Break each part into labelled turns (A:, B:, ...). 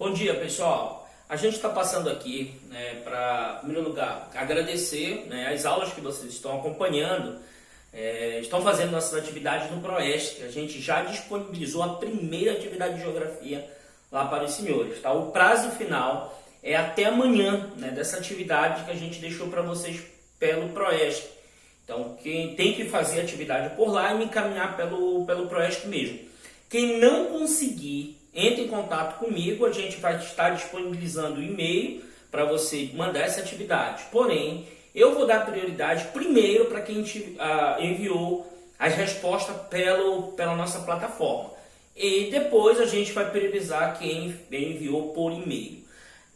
A: Bom dia, pessoal. A gente está passando aqui para, em primeiro lugar, agradecer as aulas que vocês estão acompanhando, estão fazendo nossas atividades no Proeste, que a gente já disponibilizou a primeira atividade de geografia lá para os senhores. Tá? O prazo final é até amanhã dessa atividade que a gente deixou para vocês pelo Proeste. Então, quem tem que fazer atividade por lá e me encaminhar pelo Proeste mesmo. Quem não conseguir, entre em contato comigo, a gente vai estar disponibilizando o e-mail para você mandar essa atividade. Porém, eu vou dar prioridade primeiro para quem enviou as respostas pela nossa plataforma. E depois a gente vai priorizar quem enviou por e-mail.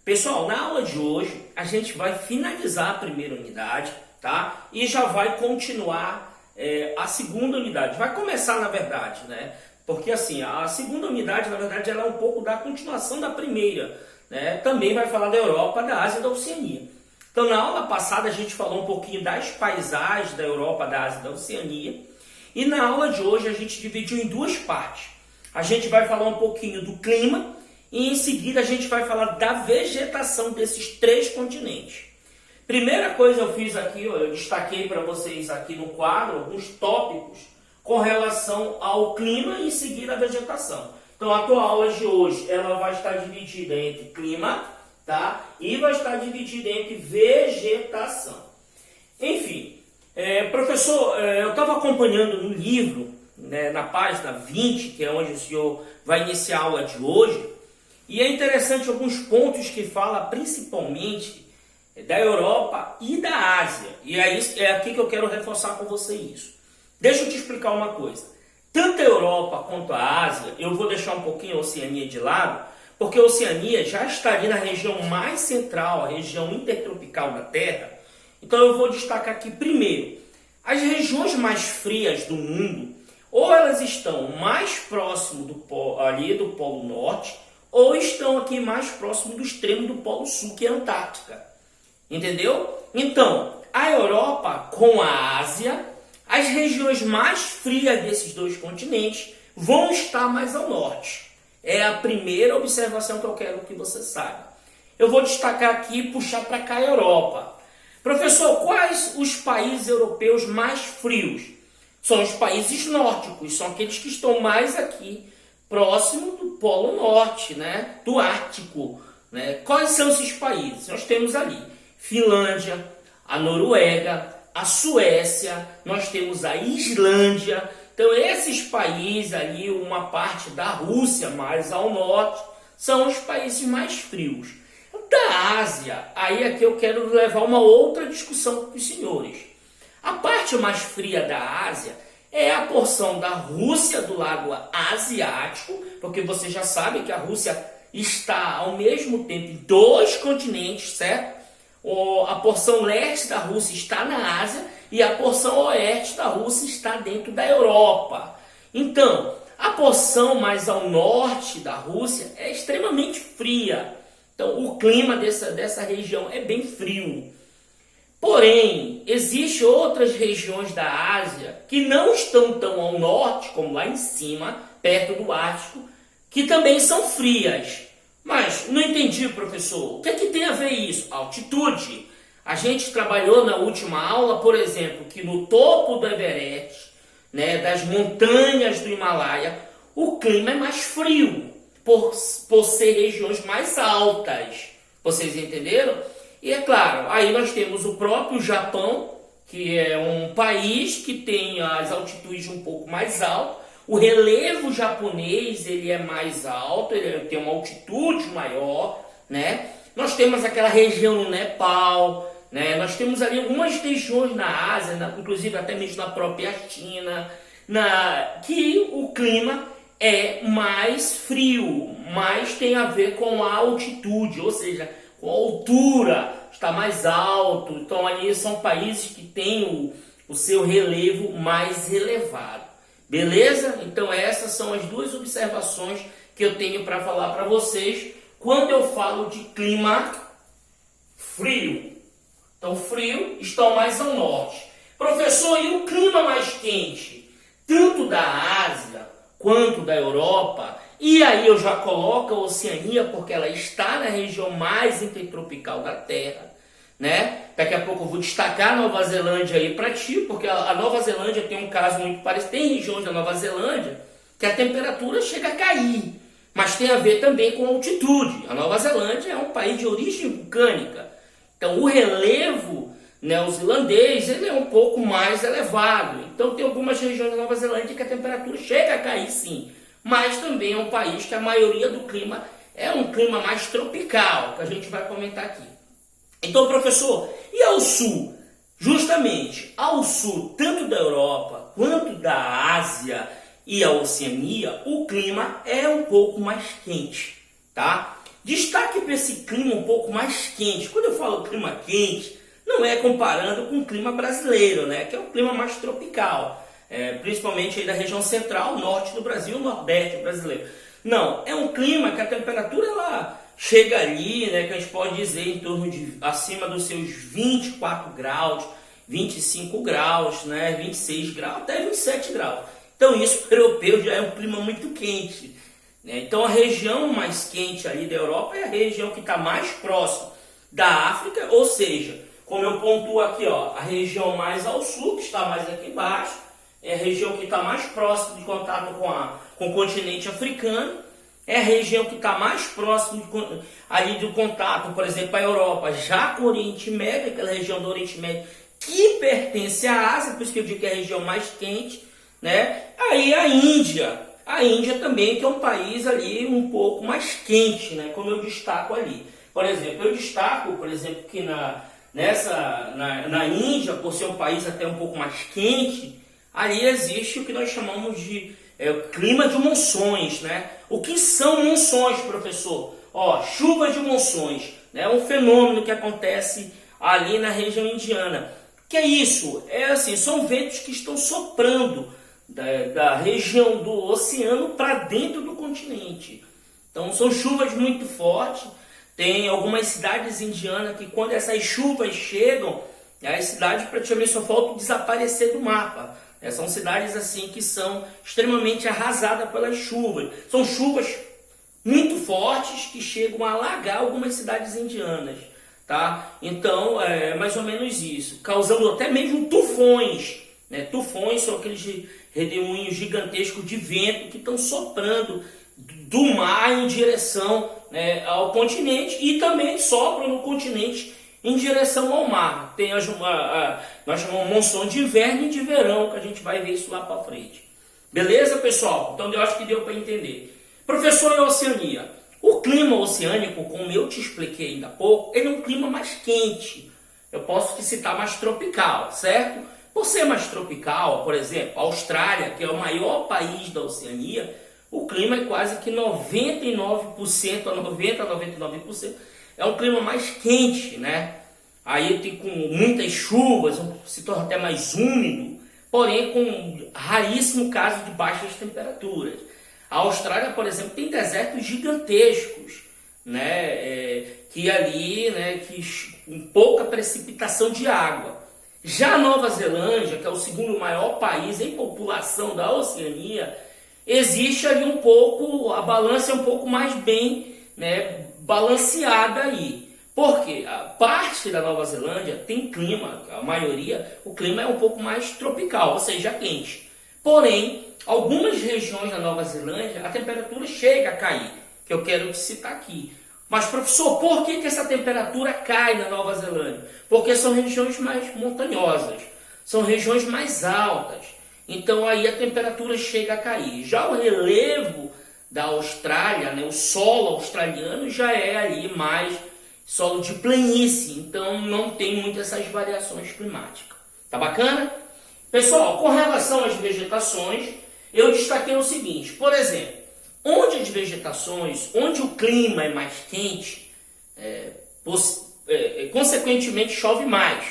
A: Pessoal, na aula de hoje a gente vai finalizar a primeira unidade, tá? E já vai continuar a segunda unidade. Vai começar, na verdade, né? Porque assim, a segunda unidade, na verdade, ela é um pouco da continuação da primeira, né? Também vai falar da Europa, da Ásia e da Oceania. Então, na aula passada, a gente falou um pouquinho das paisagens da Europa, da Ásia e da Oceania. E na aula de hoje, a gente dividiu em duas partes. A gente vai falar um pouquinho do clima e, em seguida, a gente vai falar da vegetação desses três continentes. Primeira coisa eu fiz aqui, eu destaquei para vocês aqui no quadro alguns tópicos com relação ao clima e em seguida a vegetação. Então a tua aula de hoje ela vai estar dividida entre clima, tá? E vai estar dividida entre vegetação. Enfim, professor, eu estava acompanhando no livro, na página 20, que é onde o senhor vai iniciar a aula de hoje, e é interessante alguns pontos que fala principalmente da Europa e da Ásia. E é aqui que eu quero reforçar com você isso. Deixa eu te explicar uma coisa. Tanto a Europa quanto a Ásia, eu vou deixar um pouquinho a Oceania de lado, porque a Oceania já está ali na região mais central, a região intertropical da Terra. Então eu vou destacar aqui primeiro, as regiões mais frias do mundo, ou elas estão mais próximo do Polo Norte, ou estão aqui mais próximo do extremo do Polo Sul, que é a Antártica. Entendeu? Então, a Europa com a Ásia, as regiões mais frias desses dois continentes vão estar mais ao norte. É a primeira observação que eu quero que você saiba. Eu vou destacar aqui e puxar para cá a Europa. Professor, quais os países europeus mais frios? São os países nórdicos, são aqueles que estão mais aqui, próximo do Polo Norte, né? Do Ártico. Né? Quais são esses países? Nós temos ali Finlândia, a Noruega, a Suécia, nós temos a Islândia. Então esses países ali, uma parte da Rússia mais ao norte, são os países mais frios. Da Ásia, aí aqui eu quero levar uma outra discussão com os senhores. A parte mais fria da Ásia é a porção da Rússia do Lago Asiático, porque você já sabe que a Rússia está ao mesmo tempo em dois continentes, certo? A porção leste da Rússia está na Ásia e a porção oeste da Rússia está dentro da Europa. Então, a porção mais ao norte da Rússia é extremamente fria. Então, o clima dessa região é bem frio. Porém, existem outras regiões da Ásia que não estão tão ao norte, como lá em cima, perto do Ártico, que também são frias. Mas não entendi, professor. O que é que tem a ver isso? Altitude. A gente trabalhou na última aula, por exemplo, que no topo do Everest, das montanhas do Himalaia, o clima é mais frio, por ser regiões mais altas. Vocês entenderam? E é claro, aí nós temos o próprio Japão, que é um país que tem as altitudes um pouco mais altas. O relevo japonês ele é mais alto, ele tem uma altitude maior, né? Nós temos aquela região no Nepal, né? Nós temos ali algumas regiões na Ásia, inclusive até mesmo na própria China, que o clima é mais frio, mas tem a ver com a altitude, ou seja, com a altura, está mais alto. Então ali são países que têm o seu relevo mais elevado. Beleza? Então essas são as duas observações que eu tenho para falar para vocês quando eu falo de clima frio. Então frio estão mais ao norte. Professor, e o clima mais quente? Tanto da Ásia quanto da Europa, E aí eu já coloco a Oceania porque ela está na região mais intertropical da Terra, né? Daqui a pouco eu vou destacar a Nova Zelândia aí para ti, porque a Nova Zelândia tem um caso muito parecido. Tem regiões da Nova Zelândia que a temperatura chega a cair, mas tem a ver também com a altitude. A Nova Zelândia é um país de origem vulcânica, então o relevo neozelandês ele é um pouco mais elevado. Então tem algumas regiões da Nova Zelândia que a temperatura chega a cair sim, mas também é um país que a maioria do clima é um clima mais tropical, que a gente vai comentar aqui. Então, professor, e ao sul? Justamente ao sul, tanto da Europa quanto da Ásia e a Oceania, o clima é um pouco mais quente, tá? Destaque para esse clima um pouco mais quente. Quando eu falo clima quente, não é comparando com o clima brasileiro, né? Que é um clima mais tropical, principalmente aí da região central, norte do Brasil, nordeste brasileiro. Não, é um clima que a temperatura ela chega ali, né, que a gente pode dizer em torno de acima dos seus 24 graus, 25 graus, né, 26 graus, até 27 graus. Então isso para o europeu já é um clima muito quente, né? Então a região mais quente ali da Europa é a região que está mais próxima da África, ou seja, como eu pontuo aqui, ó, a região mais ao sul, que está mais aqui embaixo, é a região que está mais próxima de contato com o continente africano. É a região que está mais próximo ali do contato, por exemplo, a Europa, já com o Oriente Médio, aquela região do Oriente Médio que pertence à Ásia, por isso que eu digo que é a região mais quente, né? Aí a Índia também, que é um país ali um pouco mais quente, né? Como eu destaco ali. Por exemplo, eu destaco, por exemplo, que na Índia, por ser um país até um pouco mais quente, ali existe o que nós chamamos de clima de monções, né? O que são monções, professor? Ó, chuva de monções, né? É um fenômeno que acontece ali na região indiana. Que é isso? É assim, são ventos que estão soprando da região do oceano para dentro do continente. Então são chuvas muito fortes. Tem algumas cidades indianas que quando essas chuvas chegam, as cidades praticamente só faltam desaparecer do mapa. São cidades assim que são extremamente arrasadas pelas chuvas. São chuvas muito fortes que chegam a alagar algumas cidades indianas, tá? Então é mais ou menos isso, causando até mesmo tufões, né? Tufões são aqueles redemoinhos gigantescos de vento que estão soprando do mar em direção, né, ao continente e também sopram no continente em direção ao mar. Tem nós chamamos monção de inverno e de verão, que a gente vai ver isso lá para frente. Beleza, pessoal? Então eu acho que deu para entender. Professor, e a Oceania? O clima oceânico, como eu te expliquei ainda há pouco, ele é um clima mais quente. Eu posso te citar mais tropical, certo? Por ser mais tropical, por exemplo, a Austrália, que é o maior país da Oceania, o clima é quase que 99% a 99% é um clima mais quente, né? Aí tem com muitas chuvas, se torna até mais úmido, porém com raríssimo caso de baixas temperaturas. A Austrália, por exemplo, tem desertos gigantescos, né? Que ali, né, com pouca precipitação de água. Já a Nova Zelândia, que é o segundo maior país em população da Oceania, existe ali um pouco, a balança é um pouco mais bem, né, balanceada aí. Porque a parte da Nova Zelândia tem clima, a maioria, o clima é um pouco mais tropical, ou seja, quente. Porém, algumas regiões da Nova Zelândia, a temperatura chega a cair, que eu quero te citar aqui. Mas, professor, por que essa temperatura cai na Nova Zelândia? Porque são regiões mais montanhosas, são regiões mais altas. Então, aí a temperatura chega a cair. Já o relevo da Austrália, né, o solo australiano, já é ali mais solo de planície. Então, não tem muitas essas variações climáticas. Tá bacana? Pessoal, com relação às vegetações, eu destaquei o seguinte. Por exemplo, onde as vegetações, onde o clima é mais quente, consequentemente chove mais.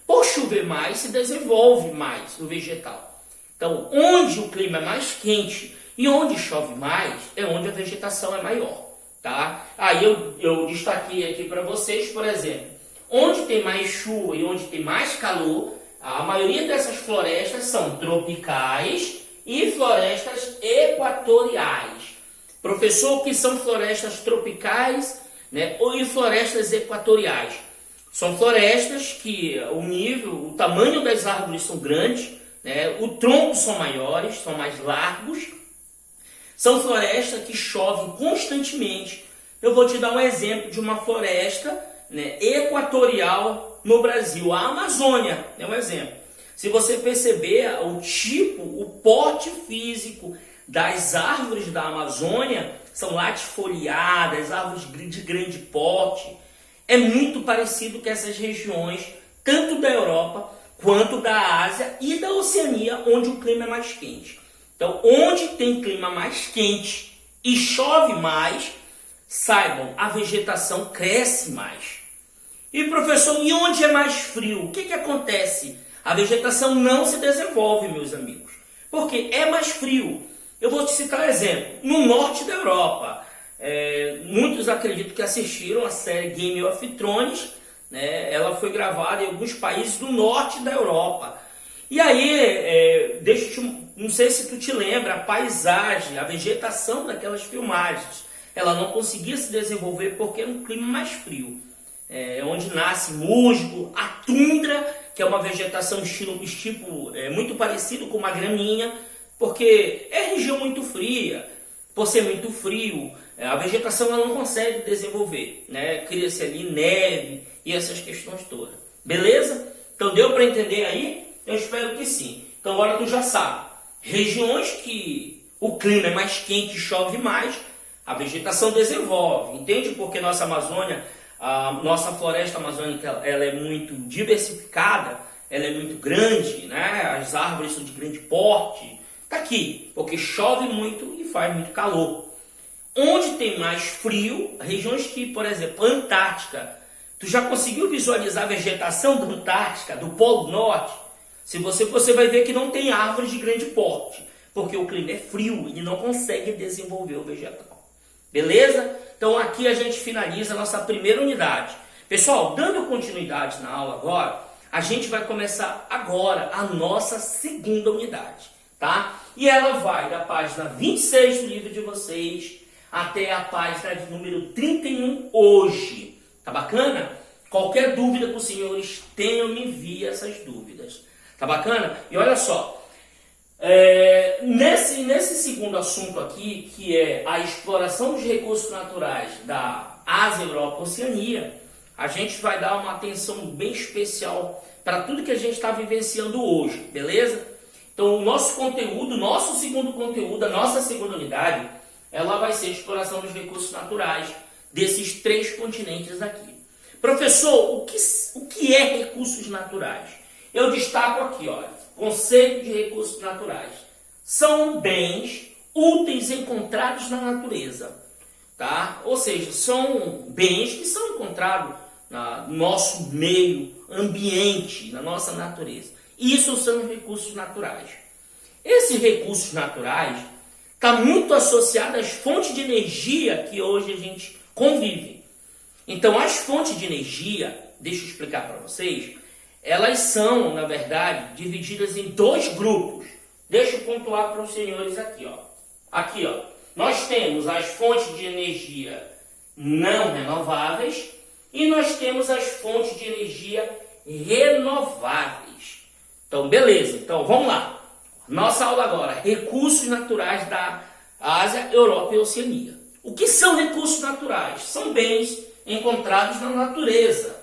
A: Por chover mais, se desenvolve mais o vegetal. Então, onde o clima é mais quente e onde chove mais, é onde a vegetação é maior. Tá? Aí eu destaquei aqui para vocês, por exemplo, onde tem mais chuva e onde tem mais calor, a maioria dessas florestas são tropicais e florestas equatoriais. Professor, o que são florestas tropicais, né, e florestas equatoriais? São florestas que o tamanho das árvores são grandes, né, o tronco são maiores, são mais largos. São florestas que chovem constantemente. Eu vou te dar um exemplo de uma floresta, né, equatorial no Brasil. A Amazônia é um exemplo. Se você perceber o porte físico das árvores da Amazônia, são latifoliadas, árvores de grande porte. É muito parecido com essas regiões, tanto da Europa quanto da Ásia e da Oceania, onde o clima é mais quente. Então, onde tem clima mais quente e chove mais, saibam, a vegetação cresce mais. E professor, e onde é mais frio? O que acontece? A vegetação não se desenvolve, meus amigos, porque é mais frio. Eu vou te citar um exemplo. No norte da Europa, muitos acreditam que assistiram a série Game of Thrones, né? Ela foi gravada em alguns países do norte da Europa. E aí, não sei se tu te lembra, a paisagem, a vegetação daquelas filmagens, ela não conseguia se desenvolver porque era um clima mais frio. Onde nasce musgo, a tundra, que é uma vegetação muito parecido com uma graminha, porque é região muito fria. Por ser muito frio, a vegetação ela não consegue desenvolver, né? Cria-se ali neve e essas questões todas. Beleza? Então deu para entender aí? Eu espero que sim. Então agora tu já sabe. Regiões que o clima é mais quente e chove mais, a vegetação desenvolve. Entende? Porque nossa Amazônia, a nossa floresta amazônica, ela é muito diversificada, ela é muito grande, né? As árvores são de grande porte. Está aqui, porque chove muito e faz muito calor. Onde tem mais frio, regiões que, por exemplo, Antártica, tu já conseguiu visualizar a vegetação da Antártica, do Polo Norte? Se você vai ver que não tem árvores de grande porte, porque o clima é frio e não consegue desenvolver o vegetal. Beleza? Então aqui a gente finaliza a nossa primeira unidade. Pessoal, dando continuidade na aula agora, a gente vai começar agora a nossa segunda unidade, tá? E ela vai da página 26 do livro de vocês até a página de número 31 hoje. Tá bacana? Qualquer dúvida que os senhores tenham, me envie essas dúvidas. Tá bacana? E olha só, nesse segundo assunto aqui, que é a exploração dos recursos naturais da Ásia, Europa e Oceania, a gente vai dar uma atenção bem especial para tudo que a gente está vivenciando hoje, beleza? Então o nosso conteúdo, nosso segundo conteúdo, a nossa segunda unidade, ela vai ser a exploração dos recursos naturais desses 3 continentes aqui. Professor, o que é recursos naturais? Eu destaco aqui, olha, conceito de recursos naturais. São bens úteis encontrados na natureza, tá? Ou seja, são bens que são encontrados no nosso meio ambiente, na nossa natureza. Isso são recursos naturais. Esses recursos naturais estão muito associados às fontes de energia que hoje a gente convive. Então, as fontes de energia, deixa eu explicar para vocês, elas são, na verdade, divididas em 2 grupos. Deixa eu pontuar para os senhores aqui, ó. Aqui, ó. Nós temos as fontes de energia não renováveis e nós temos as fontes de energia renováveis. Então, beleza. Então, vamos lá. Nossa aula agora, recursos naturais da Ásia, Europa e Oceania. O que são recursos naturais? São bens encontrados na natureza,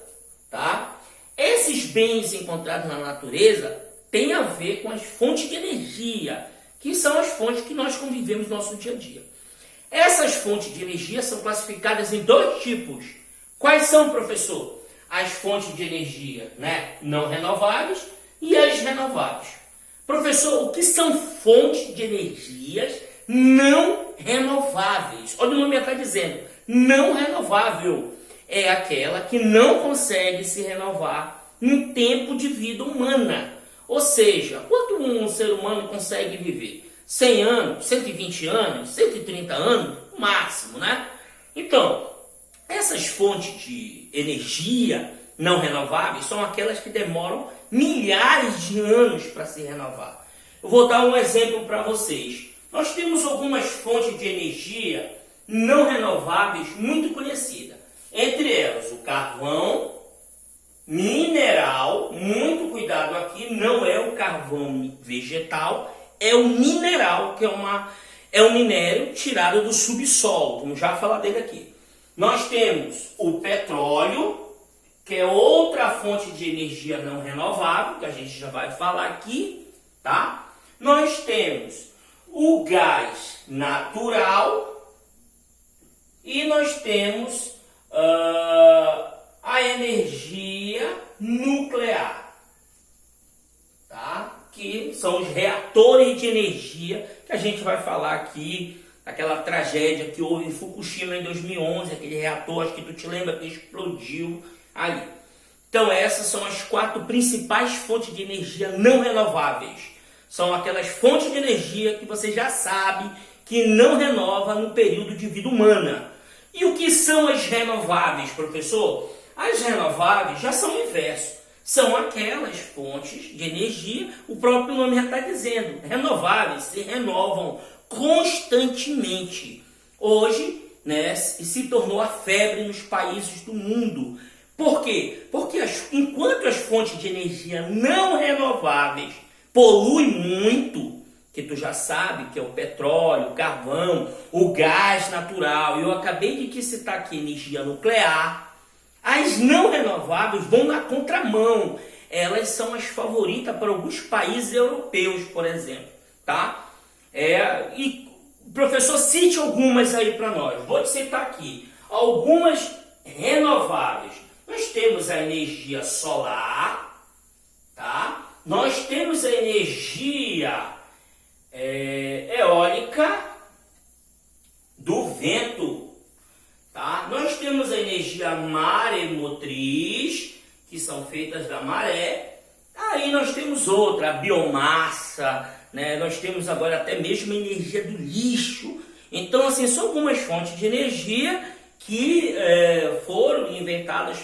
A: tá? Esses bens encontrados na natureza têm a ver com as fontes de energia, que são as fontes que nós convivemos no nosso dia a dia. Essas fontes de energia são classificadas em 2 tipos. Quais são, professor? As fontes de energia, né, não renováveis e as renováveis. Professor, o que são fontes de energias não renováveis? Olha o nome está dizendo, não renovável. É aquela que não consegue se renovar no tempo de vida humana. Ou seja, quanto um ser humano consegue viver? 100 anos, 120 anos, 130 anos, no máximo, né? Então, essas fontes de energia não renováveis são aquelas que demoram milhares de anos para se renovar. Eu vou dar um exemplo para vocês. Nós temos algumas fontes de energia não renováveis muito conhecidas. Entre elas, o carvão mineral, muito cuidado aqui, não é o carvão vegetal, é o mineral, que é um minério tirado do subsolo, vamos já falar dele aqui. Nós temos o petróleo, que é outra fonte de energia não renovável, que a gente já vai falar aqui, tá? Nós temos o gás natural e nós temos a energia nuclear, tá? Que são os reatores de energia que a gente vai falar aqui, aquela tragédia que houve em Fukushima em 2011, aquele reator, acho que tu te lembra, que explodiu ali. Então essas são as 4 principais fontes de energia não renováveis. São aquelas fontes de energia que você já sabe que não renova no período de vida humana. E o que são as renováveis, professor? As renováveis já são o inverso. São aquelas fontes de energia, o próprio nome já está dizendo, renováveis, se renovam constantemente. Hoje, né, se tornou a febre nos países do mundo. Por quê? Porque enquanto as fontes de energia não renováveis poluem muito, que tu já sabe que é o petróleo, o carvão, o gás natural, e eu acabei de te citar aqui energia nuclear, as não renováveis vão na contramão. Elas são as favoritas para alguns países europeus, por exemplo, tá? E professor, cite algumas aí para nós. Vou te citar aqui algumas renováveis. Nós temos a energia solar, tá? Nós temos a energia eólica do vento, tá? Nós temos a energia maremotriz, que são feitas da maré. Aí nós temos outra, a biomassa, né? Nós temos agora até mesmo a energia do lixo. Então, assim, são algumas fontes de energia que foram inventadas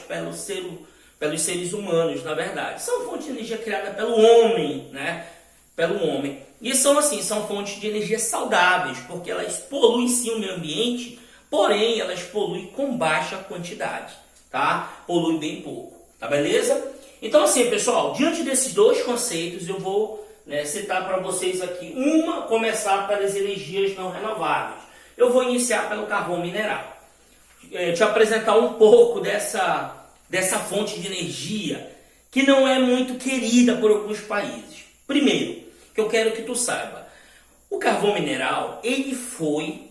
A: pelos seres humanos, na verdade. São fontes de energia criadas pelo homem, né? Pelo homem. E são assim, são fontes de energia saudáveis, porque elas poluem sim o meio ambiente, porém elas poluem com baixa quantidade, tá? Poluem bem pouco, tá beleza? Então assim, pessoal, diante desses dois conceitos, eu vou citar para vocês aqui começar pelas energias não renováveis. Eu vou iniciar pelo carvão mineral. Te apresentar um pouco dessa fonte de energia que não é muito querida por alguns países. Primeiro, que eu quero que tu saiba, o carvão mineral, ele foi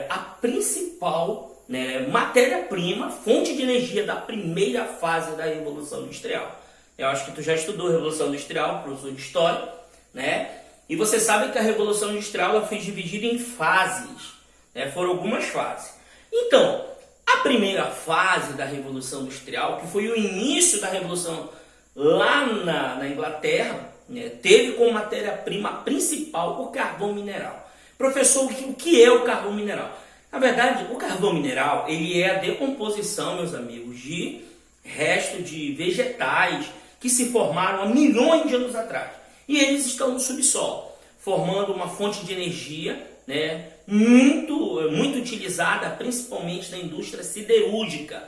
A: a principal matéria-prima, fonte de energia da primeira fase da Revolução Industrial. Eu acho que tu já estudou a Revolução Industrial, professor de História, né? E você sabe que a Revolução Industrial ela foi dividida em fases, né? Foram algumas fases. Então, a primeira fase da Revolução Industrial, que foi o início da Revolução lá na Inglaterra, teve como matéria-prima principal o carvão mineral. Professor, o que é o carvão mineral? Na verdade, o carvão mineral ele é a decomposição, meus amigos, de restos de vegetais que se formaram há milhões de anos atrás. E eles estão no subsolo, formando uma fonte de energia muito utilizada, principalmente na indústria siderúrgica.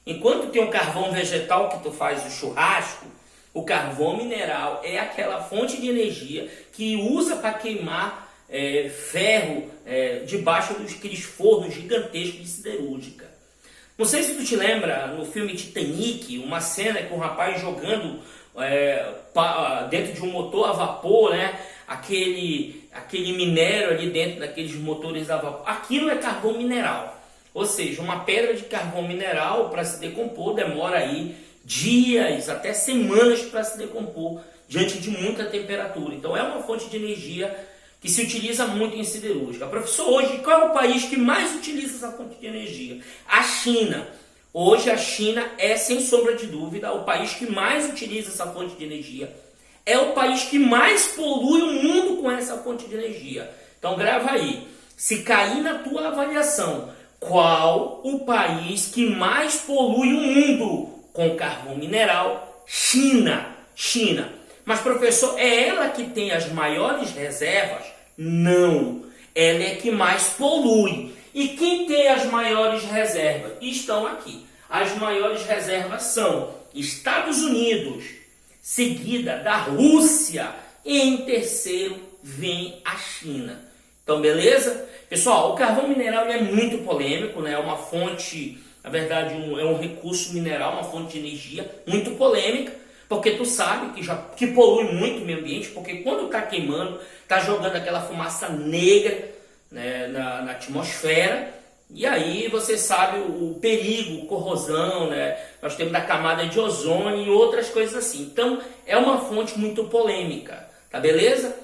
A: Enquanto tem o carvão vegetal que tu faz o churrasco, o carvão mineral é aquela fonte de energia que usa para queimar ferro debaixo daqueles fornos gigantescos de siderúrgica. Não sei se tu te lembra, no filme Titanic, uma cena com um rapaz jogando dentro de um motor a vapor, aquele minério ali dentro daqueles motores a vapor. Aquilo é carvão mineral. Ou seja, uma pedra de carvão mineral para se decompor demora aí dias, até semanas para se decompor diante de muita temperatura. Então é uma fonte de energia que se utiliza muito em siderúrgica. Professor, hoje qual é o país que mais utiliza essa fonte de energia? A China. Hoje a China é, sem sombra de dúvida, o país que mais utiliza essa fonte de energia. É o país que mais polui o mundo com essa fonte de energia. Então grava aí. Se cair na tua avaliação, qual o país que mais polui o mundo com carvão mineral? China. China. Mas professor, é ela que tem as maiores reservas? Não. ela é que mais polui. E quem tem as maiores reservas? Estão aqui. As maiores reservas são Estados Unidos, seguida da Rússia, e em terceiro vem a China. Então, beleza? Pessoal, o carvão mineral é muito polêmico, né? É uma fonte, na verdade, é um recurso mineral, uma fonte de energia muito polêmica, porque tu sabe que polui muito o meio ambiente, porque quando está queimando, está jogando aquela fumaça negra, né, na atmosfera, e aí você sabe o perigo, corrosão, né? Nós temos da camada de ozônio e outras coisas assim. Então, é uma fonte muito polêmica, tá beleza?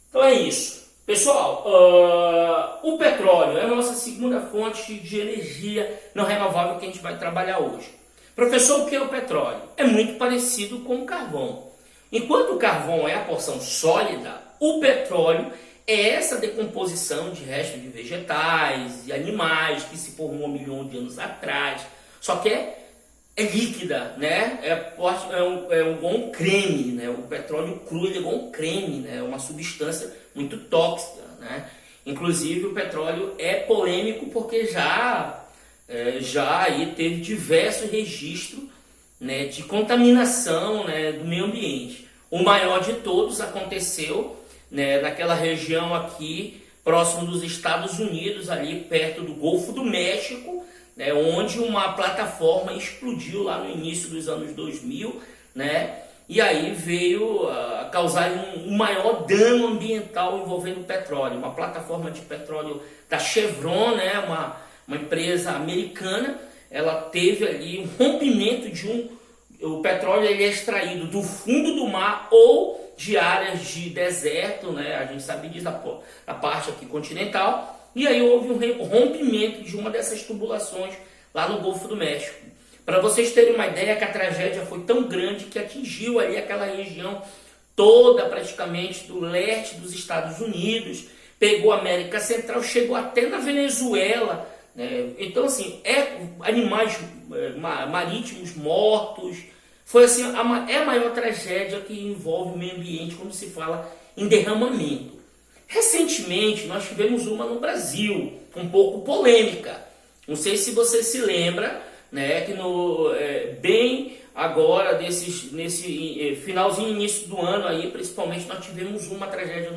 A: Então é isso. Pessoal, o petróleo é a nossa segunda fonte de energia não renovável que a gente vai trabalhar hoje. Professor, o que é o petróleo? É muito parecido com o carvão. Enquanto o carvão é a porção sólida, o petróleo é essa decomposição de restos de vegetais e animais que se formou 1 milhão de anos atrás. Só que é líquida, né? É igual um creme, né? O petróleo cru é igual um creme, né? É uma substância muito tóxica, né? Inclusive o petróleo é polêmico porque já aí teve diversos registros, né, de contaminação, né, do meio ambiente. O maior de todos aconteceu, né, naquela região aqui próximo dos Estados Unidos, ali perto do Golfo do México, né, onde uma plataforma explodiu lá no início dos anos 2000, né, e aí veio a causar um maior dano ambiental envolvendo o petróleo. Uma plataforma de petróleo da Chevron, né, uma empresa americana, ela teve ali um rompimento o petróleo ele é extraído do fundo do mar ou de áreas de deserto, né, a gente sabe disso, da parte aqui continental, e aí houve um rompimento de uma dessas tubulações lá no Golfo do México. Para vocês terem uma ideia, que a tragédia foi tão grande que atingiu ali aquela região toda, praticamente, do leste dos Estados Unidos, pegou a América Central, chegou até na Venezuela, né? Então, assim, animais marítimos mortos. Foi assim, é a maior tragédia que envolve o meio ambiente quando se fala em derramamento. Recentemente, nós tivemos uma no Brasil, um pouco polêmica. Não sei se você se lembra, né, que bem agora, nesse finalzinho, início do ano, aí, principalmente, nós tivemos uma tragédia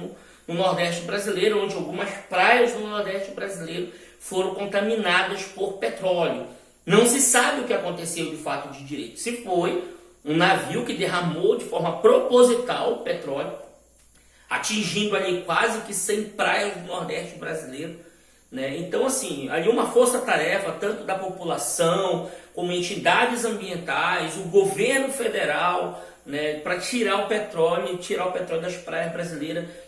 A: no Nordeste brasileiro, onde algumas praias do Nordeste brasileiro foram contaminadas por petróleo. Não se sabe o que aconteceu de fato de direito. Se foi um navio que derramou de forma proposital o petróleo, atingindo ali quase que 100 praias do Nordeste brasileiro, né? Então, assim, ali uma força-tarefa, tanto da população, como entidades ambientais, o governo federal, né, para tirar o petróleo das praias brasileiras,